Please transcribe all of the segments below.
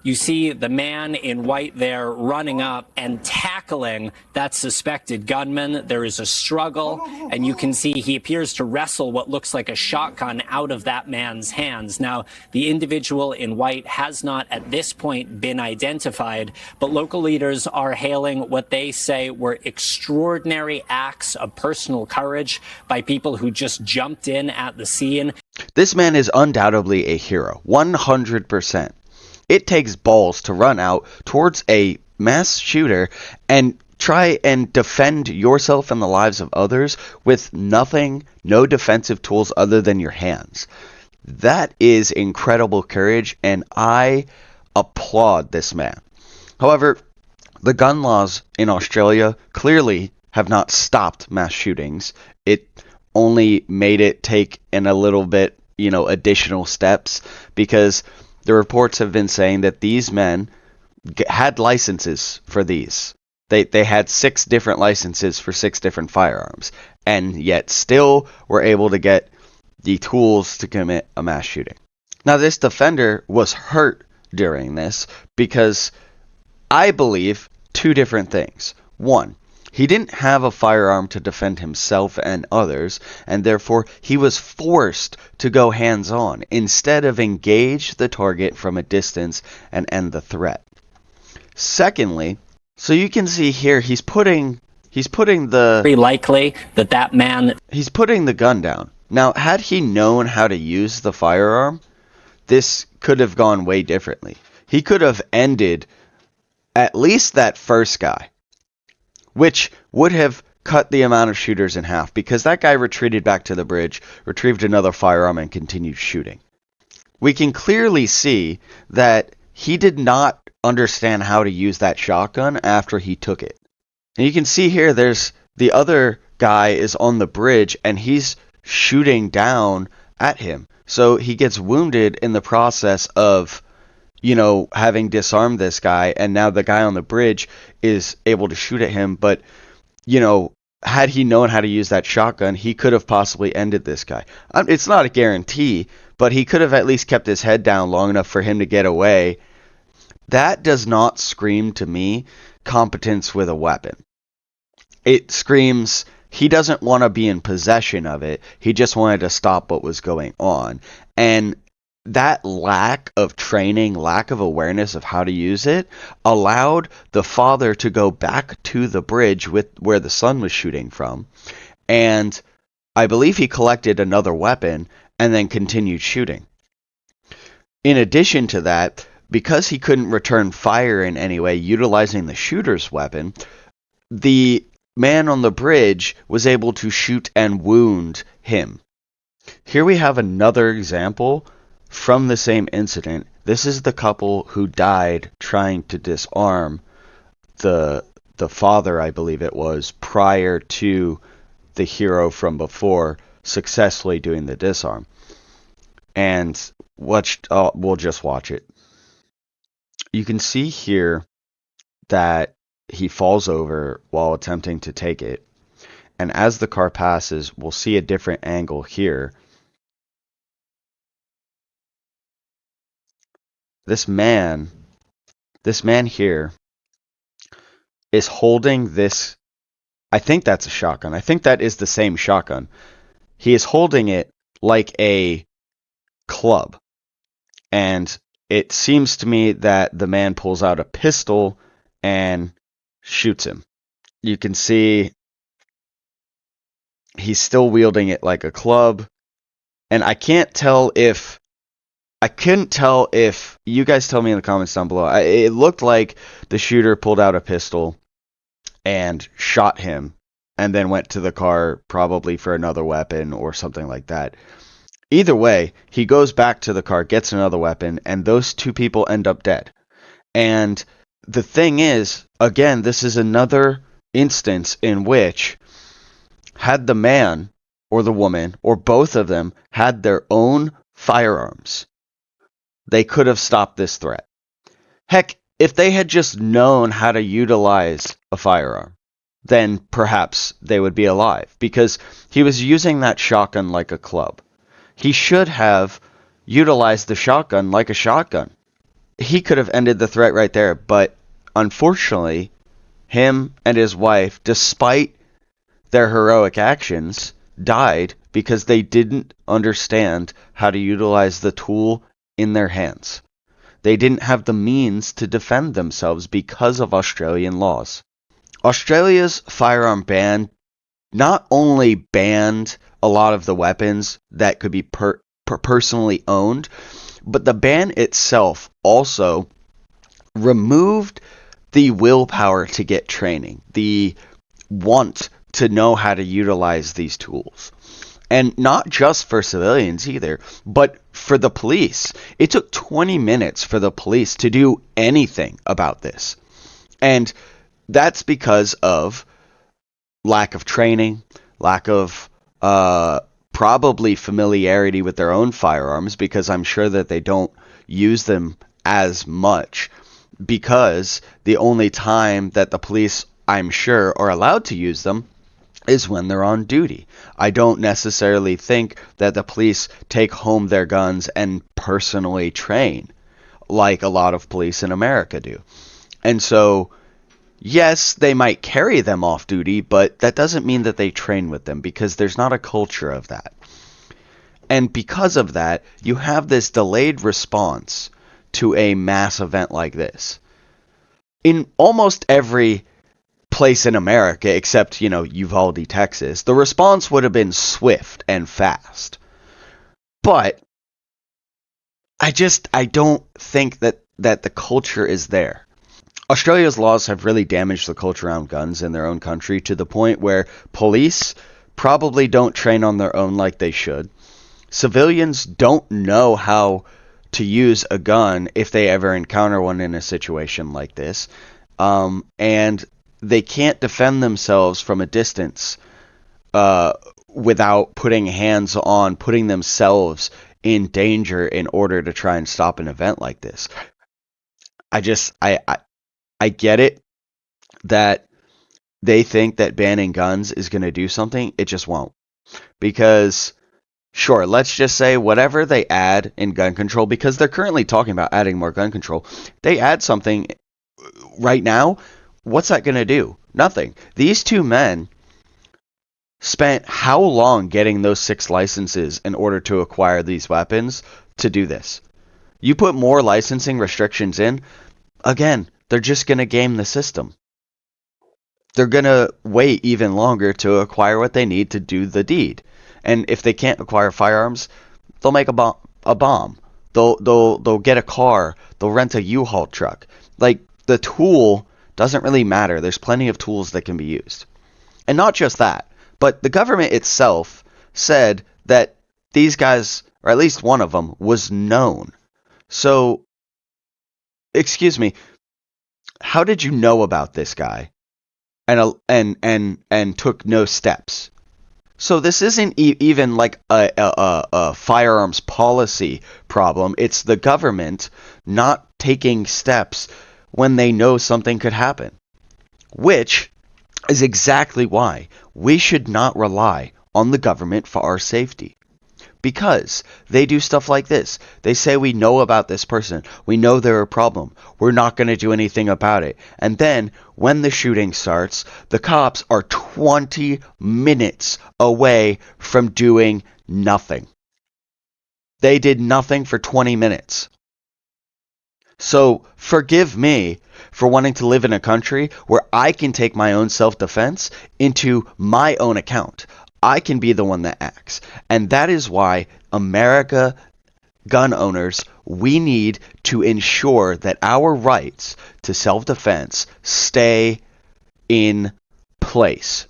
You see the man in white there running up and tackling that suspected gunman. There is a struggle, and you can see he appears to wrestle what looks like a shotgun out of that man's hands. Now, the individual in white has not at this point been identified, but local leaders are hailing what they say were extraordinary acts of personal courage by people who just jumped in at the scene. This man is undoubtedly a hero, 100%. It takes balls to run out towards a mass shooter and try and defend yourself and the lives of others with nothing, no defensive tools other than your hands. That is incredible courage, and I applaud this man. However, the gun laws in Australia clearly have not stopped mass shootings. It only made it take in a little bit, additional steps, because the reports have been saying that these men had licenses for these. They had 6 different licenses for 6 different firearms, and yet still were able to get the tools to commit a mass shooting. Now, this defender was hurt during this because I believe 2 different things. One, he didn't have a firearm to defend himself and others, and therefore he was forced to go hands-on instead of engage the target from a distance and end the threat. Secondly, so you can see here he's putting the Very likely that man he's putting the gun down. Now, had he known how to use the firearm, this could have gone way differently. He could have ended at least that first guy, which would have cut the amount of shooters in half, because that guy retreated back to the bridge, retrieved another firearm, and continued shooting. We can clearly see that he did not understand how to use that shotgun after he took it. And you can see here there's the other guy is on the bridge, and he's shooting down at him. So he gets wounded in the process of having disarmed this guy, and now the guy on the bridge is able to shoot at him. But, had he known how to use that shotgun, he could have possibly ended this guy. It's not a guarantee, but he could have at least kept his head down long enough for him to get away. That does not scream to me competence with a weapon. It screams he doesn't want to be in possession of it. He just wanted to stop what was going on. And that lack of training, lack of awareness of how to use it, allowed the father to go back to the bridge where the son was shooting from. And I believe he collected another weapon and then continued shooting. In addition to that, because he couldn't return fire in any way utilizing the shooter's weapon, the man on the bridge was able to shoot and wound him. Here we have another example from the same incident. This is the couple who died trying to disarm the father, I believe it was, prior to the hero from before successfully doing the disarm. And we'll just watch it. You can see here that he falls over while attempting to take it. And as the car passes, we'll see a different angle here. This man here is holding this. I think that's a shotgun. I think that is the same shotgun. He is holding it like a club. And it seems to me that the man pulls out a pistol and shoots him. You can see he's still wielding it like a club. And I couldn't tell if you guys tell me in the comments down below. It looked like the shooter pulled out a pistol and shot him and then went to the car probably for another weapon or something like that. Either way, he goes back to the car, gets another weapon, and those 2 people end up dead. And the thing is, again, this is another instance in which, had the man or the woman or both of them had their own firearms, they could have stopped this threat. Heck, if they had just known how to utilize a firearm, then perhaps they would be alive, because he was using that shotgun like a club. He should have utilized the shotgun like a shotgun. he could have ended the threat right there. But unfortunately, him and his wife, despite their heroic actions, died because they didn't understand how to utilize the tool in their hands. They didn't have the means to defend themselves because of Australian laws. Australia's firearm ban not only banned a lot of the weapons that could be personally owned, but the ban itself also removed the willpower to get training, the want to know how to utilize these tools. And not just for civilians either, but for the police. It took 20 minutes for the police to do anything about this. And that's because of lack of training, lack of probably familiarity with their own firearms, because I'm sure that they don't use them as much, because the only time that the police, I'm sure, are allowed to use them is when they're on duty. I don't necessarily think that the police take home their guns and personally train like a lot of police in America do. And so, yes, they might carry them off duty, but that doesn't mean that they train with them, because there's not a culture of that. And because of that, you have this delayed response to a mass event like this. In almost every place in America, except, Uvalde, Texas, the response would have been swift and fast. But I don't think that the culture is there. Australia's laws have really damaged the culture around guns in their own country, to the point where police probably don't train on their own like they should. Civilians don't know how to use a gun if they ever encounter one in a situation like this. And they can't defend themselves from a distance without putting hands on, putting themselves in danger in order to try and stop an event like this. I get it that they think that banning guns is going to do something. It just won't. Because, sure, let's just say whatever they add in gun control, because they're currently talking about adding more gun control, they add something right now, what's that going to do? Nothing. These two men spent how long getting those 6 licenses in order to acquire these weapons to do this? You put more licensing restrictions in, again, they're just going to game the system. They're going to wait even longer to acquire what they need to do the deed. And if they can't acquire firearms, they'll make a bomb. They'll get a car. They'll rent a U-Haul truck. Like, the tool doesn't really matter. There's plenty of tools that can be used. And not just that, but the government itself said that these guys, or at least one of them, was known. So, excuse me, how did you know about this guy and took no steps? So this isn't even like a firearms policy problem. It's the government not taking steps when they know something could happen, which is exactly why we should not rely on the government for our safety. Because they do stuff like this. They say, we know about this person. We know they're a problem. We're not going to do anything about it. And then when the shooting starts, the cops are 20 minutes away from doing nothing. They did nothing for 20 minutes. So forgive me for wanting to live in a country where I can take my own self-defense into my own account. I can be the one that acts. And that is why America, gun owners, we need to ensure that our rights to self-defense stay in place.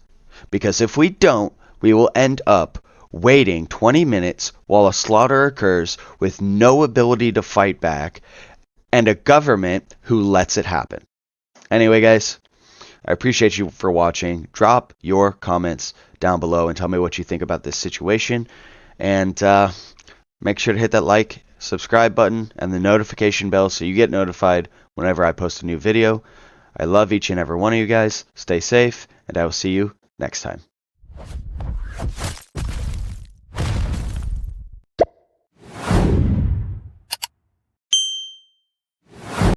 Because if we don't, we will end up waiting 20 minutes while a slaughter occurs with no ability to fight back, and a government who lets it happen. Anyway, guys, I appreciate you for watching. Drop your comments down below and tell me what you think about this situation. And make sure to hit that like, subscribe button, and the notification bell so you get notified whenever I post a new video. I love each and every one of you guys. Stay safe, and I will see you next time.